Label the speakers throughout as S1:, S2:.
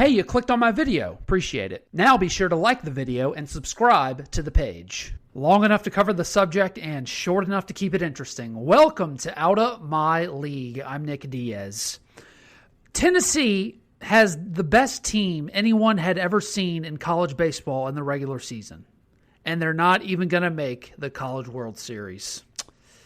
S1: Hey, you clicked on my video. Appreciate it. Now be sure to like the video and subscribe to the page. Long enough to cover the subject and short enough to keep it interesting. Welcome to Outta My League. I'm Nick Diaz. Tennessee has the best team anyone had ever seen in college baseball in the regular season. And they're not even going to make the College World Series.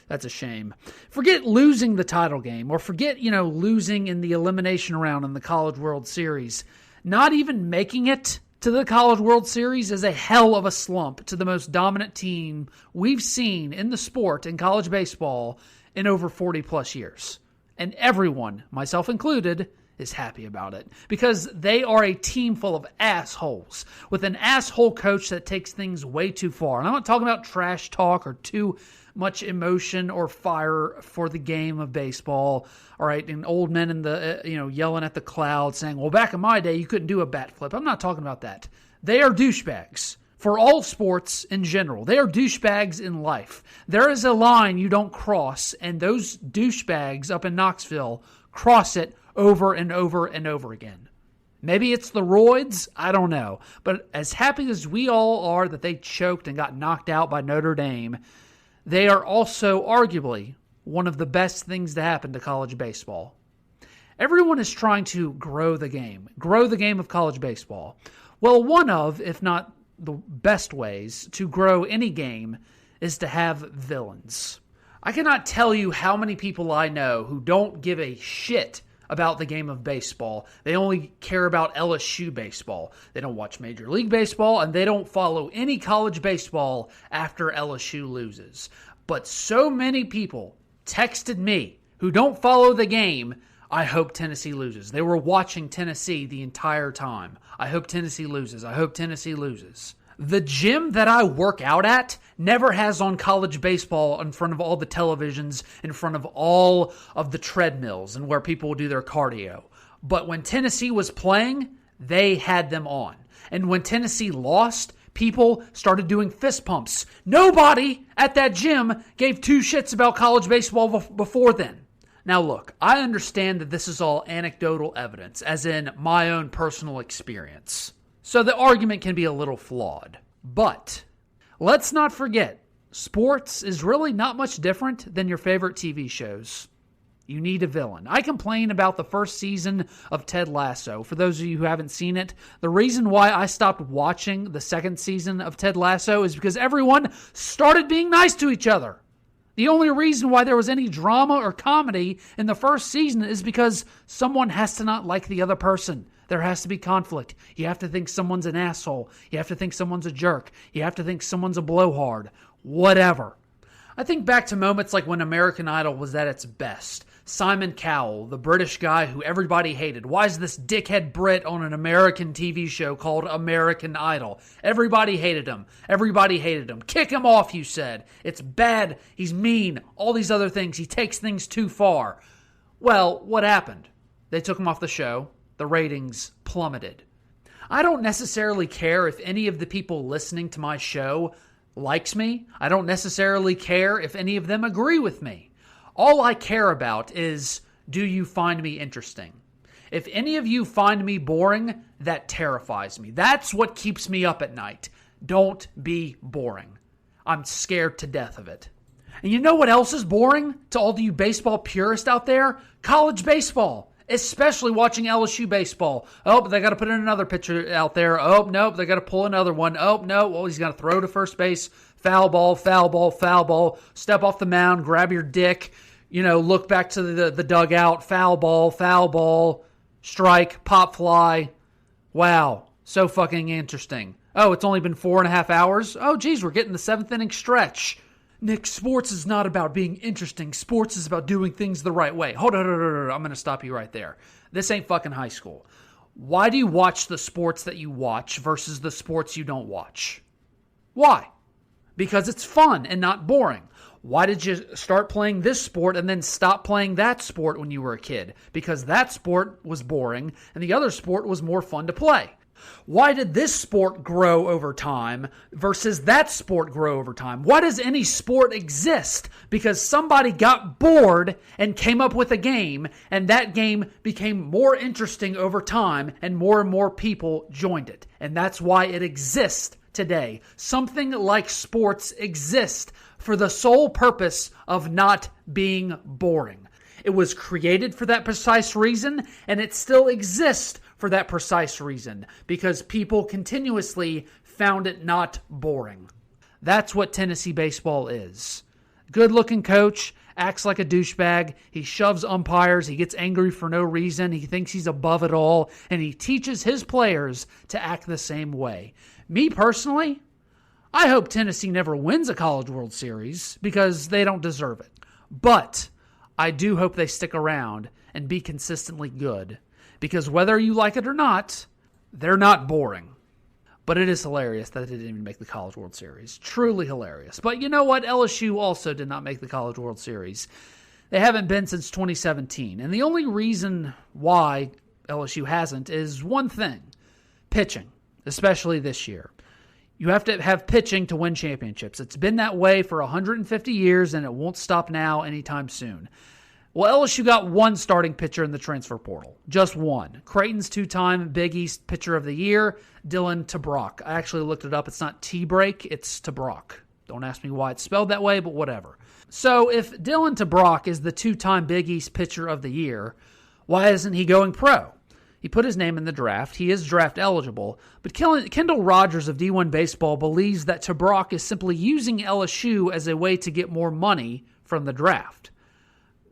S1: That's a shame. Forget losing the title game or forget, losing in the elimination round in the College World Series. Not even making it to the College World Series is a hell of a slump to the most dominant team we've seen in the sport in college baseball in over 40 plus years. And everyone, myself included, is happy about it because they are a team full of assholes with an asshole coach that takes things way too far. And I'm not talking about trash talk or too much emotion or fire for the game of baseball. All right, and old men in the yelling at the clouds saying, "Well, back in my day, you couldn't do a bat flip." I'm not talking about that. They are douchebags for all sports in general. They are douchebags in life. There is a line you don't cross, and those douchebags up in Knoxville cross it over and over and over again. Maybe it's the roids, I don't know. But as happy as we all are that they choked and got knocked out by Notre Dame, they are also arguably one of the best things to happen to college baseball. Everyone is trying to grow the game of college baseball. Well, one of, if not the best ways to grow any game is to have villains. I cannot tell you how many people I know who don't give a shit about the game of baseball. They only care about LSU baseball. They don't watch Major League Baseball, and they don't follow any college baseball after LSU loses. But so many people texted me who don't follow the game, "I hope Tennessee loses." They were watching Tennessee the entire time. "I hope Tennessee loses. I hope Tennessee loses." The gym that I work out at never has on college baseball in front of all the televisions, in front of all of the treadmills and where people do their cardio. But when Tennessee was playing, they had them on. And when Tennessee lost, people started doing fist pumps. Nobody at that gym gave two shits about college baseball before then. Now look, I understand that this is all anecdotal evidence, as in my own personal experience. So the argument can be a little flawed. But let's not forget, sports is really not much different than your favorite TV shows. You need a villain. I complain about the first season of Ted Lasso. For those of you who haven't seen it, the reason why I stopped watching the second season of Ted Lasso is because everyone started being nice to each other. The only reason why there was any drama or comedy in the first season is because someone has to not like the other person. There has to be conflict. You have to think someone's an asshole. You have to think someone's a jerk. You have to think someone's a blowhard. Whatever. I think back to moments like when American Idol was at its best. Simon Cowell, the British guy who everybody hated. Why is this dickhead Brit on an American TV show called American Idol? Everybody hated him. Everybody hated him. Kick him off, you said. It's bad. He's mean. All these other things. He takes things too far. Well, what happened? They took him off the show. The ratings plummeted. I don't necessarily care if any of the people listening to my show likes me. I don't necessarily care if any of them agree with me. All I care about is, do you find me interesting? If any of you find me boring, that terrifies me. That's what keeps me up at night. Don't be boring. I'm scared to death of it. And you know what else is boring to all of you baseball purists out there? College baseball. Especially watching LSU baseball. Oh, they got to put in another pitcher out there. Oh, nope, they got to pull another one. Oh, no, well, he's got to throw to first base. Foul ball, foul ball, foul ball. Step off the mound, grab your dick. Look back to the dugout. Foul ball, strike, pop fly. Wow, so fucking interesting. Oh, it's only been 4.5 hours? Oh, geez, we're getting the 7th inning stretch. Nick, sports is not about being interesting. Sports is about doing things the right way. Hold on. I'm going to stop you right there. This ain't fucking high school. Why do you watch the sports that you watch versus the sports you don't watch? Why? Because it's fun and not boring. Why did you start playing this sport and then stop playing that sport when you were a kid? Because that sport was boring and the other sport was more fun to play. Why did this sport grow over time versus that sport grow over time? Why does any sport exist? Because somebody got bored and came up with a game, and that game became more interesting over time, and more people joined it. And that's why it exists today. Something like sports exist for the sole purpose of not being boring. It was created for that precise reason, and it still exists for that precise reason, because people continuously found it not boring. That's what Tennessee baseball is. Good-looking coach, acts like a douchebag, he shoves umpires, he gets angry for no reason, he thinks he's above it all, and he teaches his players to act the same way. Me personally, I hope Tennessee never wins a College World Series because they don't deserve it. But I do hope they stick around and be consistently good, because whether you like it or not, they're not boring. But it is hilarious that they didn't even make the College World Series. Truly hilarious. But you know what? LSU also did not make the College World Series. They haven't been since 2017. And the only reason why LSU hasn't is one thing: pitching, especially this year. You have to have pitching to win championships. It's been that way for 150 years, and it won't stop now anytime soon. Well, LSU got one starting pitcher in the transfer portal. Just one. Creighton's two-time Big East Pitcher of the Year, Dylan Tabrock. I actually looked it up. It's not T-break, it's Tabrock. Don't ask me why it's spelled that way, but whatever. So if Dylan Tabrock is the two-time Big East Pitcher of the Year, why isn't he going pro? He put his name in the draft. He is draft eligible. But Kendall Rogers of D1 Baseball believes that Tabrock is simply using LSU as a way to get more money from the draft.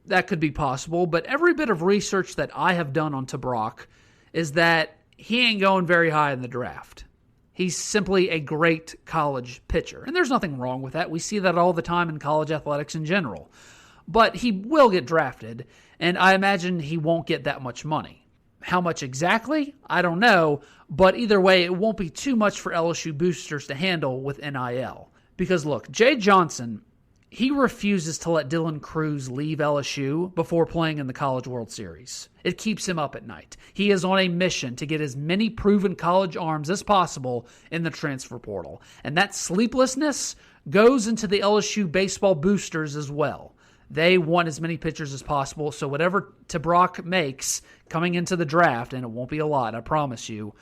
S1: That could be possible, but every bit of research that I have done on Tabrock is that he ain't going very high in the draft. He's simply a great college pitcher, and there's nothing wrong with that. We see that all the time in college athletics in general. But he will get drafted, and I imagine he won't get that much money. How much exactly? I don't know, but either way, it won't be too much for LSU boosters to handle with NIL. Because look, Jay Johnson, he refuses to let Dylan Cruz leave LSU before playing in the College World Series. It keeps him up at night. He is on a mission to get as many proven college arms as possible in the transfer portal. And that sleeplessness goes into the LSU baseball boosters as well. They want as many pitchers as possible, so whatever Tabrock makes coming into the draft, and it won't be a lot, I promise you,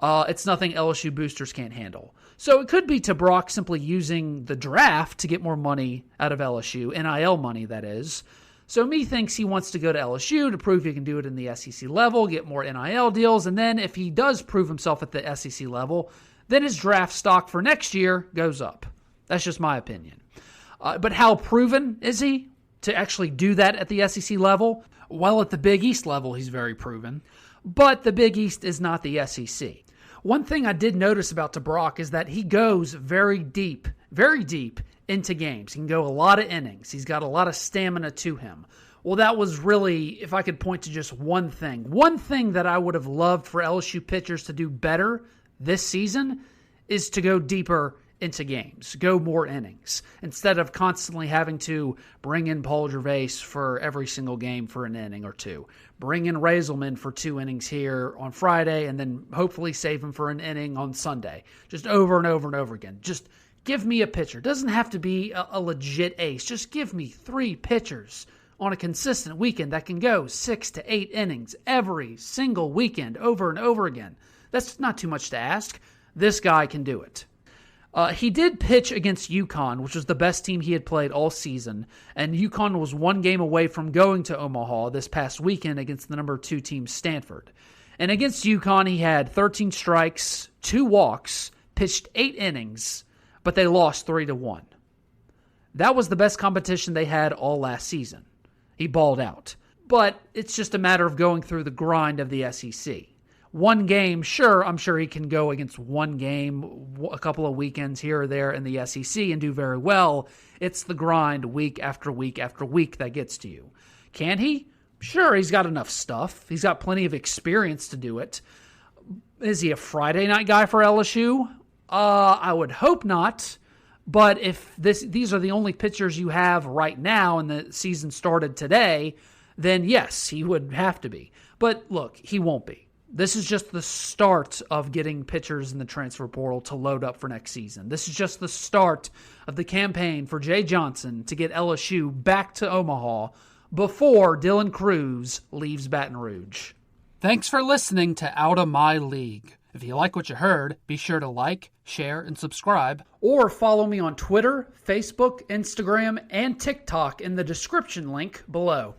S1: it's nothing LSU boosters can't handle. So it could be Tabrock simply using the draft to get more money out of LSU, NIL money, that is. So me thinks he wants to go to LSU to prove he can do it in the SEC level, get more NIL deals, and then if he does prove himself at the SEC level, then his draft stock for next year goes up. That's just my opinion. But how proven is he to actually do that at the SEC level? Well, at the Big East level, he's very proven. But the Big East is not the SEC. One thing I did notice about Tabrock is that he goes very deep into games. He can go a lot of innings. He's got a lot of stamina to him. Well, that was really, if I could point to just one thing that I would have loved for LSU pitchers to do better this season is to go deeper into games, go more innings, instead of constantly having to bring in Paul Gervais for every single game for an inning or two. Bring in Raiselman for 2 innings here on Friday, and then hopefully save him for an inning on Sunday. Just over and over and over again. Just give me a pitcher. It doesn't have to be a legit ace. Just give me 3 pitchers on a consistent weekend that can go 6 to 8 innings every single weekend over and over again. That's not too much to ask. This guy can do it. He did pitch against UConn, which was the best team he had played all season, and UConn was 1 game away from going to Omaha this past weekend against the number 2 team, Stanford. And against UConn, he had 13 strikes, 2 walks, pitched 8 innings, but they lost 3-1. That was the best competition they had all last season. He balled out. But it's just a matter of going through the grind of the SEC. 1 game, sure, I'm sure he can go against 1 game, a couple of weekends here or there in the SEC and do very well. It's the grind week after week after week that gets to you. Can he? Sure, he's got enough stuff. He's got plenty of experience to do it. Is he a Friday night guy for LSU? I would hope not. But if these are the only pitchers you have right now and the season started today, then yes, he would have to be. But look, he won't be. This is just the start of getting pitchers in the transfer portal to load up for next season. This is just the start of the campaign for Jay Johnson to get LSU back to Omaha before Dylan Cruz leaves Baton Rouge. Thanks for listening to Out of My League. If you like what you heard, be sure to like, share, and subscribe. Or follow me on Twitter, Facebook, Instagram, and TikTok in the description link below.